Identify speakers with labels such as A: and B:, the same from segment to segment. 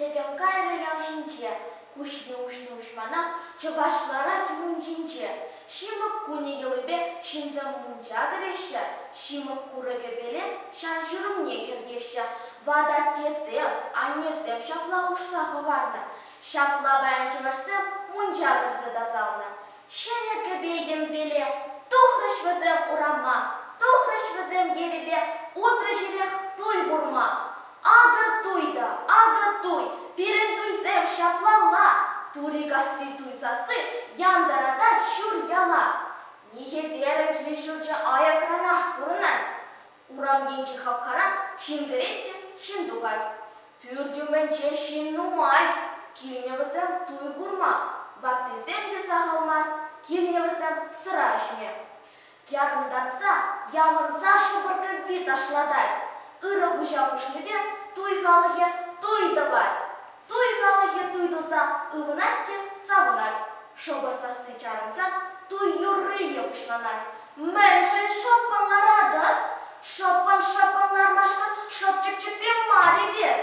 A: Тетям кайры яушинче, кушке ушны ушманах, чывашлара тюмунчинче. Шимык куне йылыбе шинзам мунча кіреща, шимык курыге белен шаншырым нехердеща. Вада тесем, аннесем шапла ушсахы варна. Шапла баян чывашсем мунча кірсі дазална. Шенеке бейгем беле, тухрыш візем урама, тухрыш візем еребе, утры жерех туй бурма. Ага туйда, ага туй, пирен туйзем шаплала, тури гасри туйзасы, яндарада шур яла. Нихедерен килешурча аякранах курынать. Урам енчи хапкаран шингеретте шиндугать. Пюрдюменче шин нумай, килневізем туй гурма. Ваттызем де сағалмар, килневізем сыра ішме. Ярындарса, явынса шыбыркы бит ашладать. Ыры хужа хушлебе туйгалыге туйдывать. Туйгалыге туйдуса ывынатте савынать. Шобырсасы чарынса туй юрые пушланать. Мэншен шоппанларады, шоппан-шоппанлар машкан шопчык-чыкпен мари бер.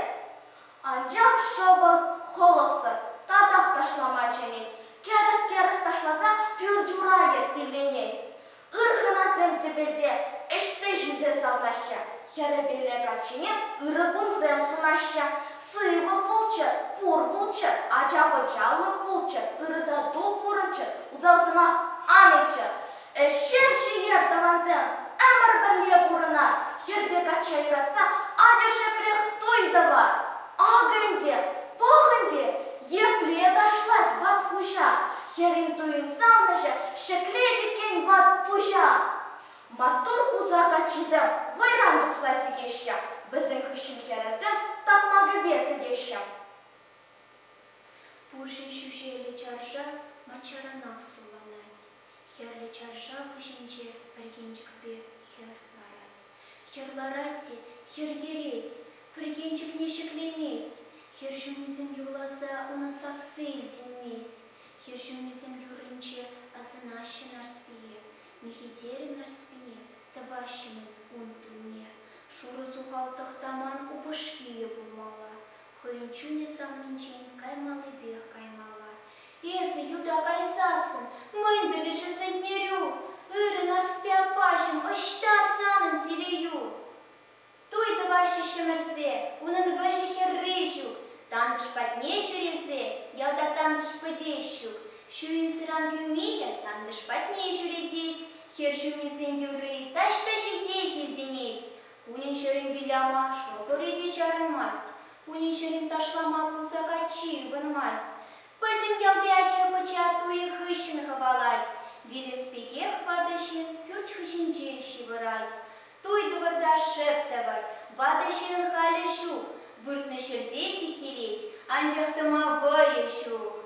A: Анчах шобыр холықсы тадақ ташламаченек. Керіс-керіс ташласа пюрдюрае силленет. Ырхынасым тебелде эшсе жүзе саудаща. Херебеле качине ырыгунзем сунаща. Сывы пулчы, пур пулчы, ажабы жалы пулчы, ырыда ду пурынчы, узалзымақ анычы. Шерші ертіванзем, әмір бірле бұрына, херде кача юратса, адерше прех тойды бар. Ағынде, бұғынде, епле дашлать бат хужа, херин туин саунышы, шекледи кен бат пужа. Матур пузака чизем, вайран дұқса сигеща, біздің хүшін хересем, тапмағы бесі деща.
B: Пуршин шушейлі чаржа, мачаранақ суланать. Херлі чаржа хүшінче, біргенчік бе хер ларать. Хер ларати, хер ереть, біргенчік не шеклеместь. Хер жүмізім юласа, уны сассель денместь. Хер жүмізім юрынче, асынашы нарспие. Мехидерин нарспине, таващимын ун туйне. Шуры сухалтық таман упышкие булмала. Хойынчуне самнынчен каймалы бех каймала. Эсі юда кайсасын, мынды лиші сәтнерю. Үрі нарспи апашым, ышта санын телею. Туй таващи шемерсе, унын вәші херрежу. Тандыш патне жүресе, ялда тандыш падещу. Шуин сыран гюмея, тандыш патне жүредеть. Хер жүмесен юры, таш-таши хелденеть. Унин шерин виляма, шопырыде чарынмасть. Унин шерин ташлама пузакачи вынмасть. Патим ялдяча пачату и хыщин хавалать. Вилес пекех падащин, пюрть хыщин джерищи вырать. Туй дыварда шептавар, вадащин халящу. Вырт на шердеси келеть, анжахтама ваящу.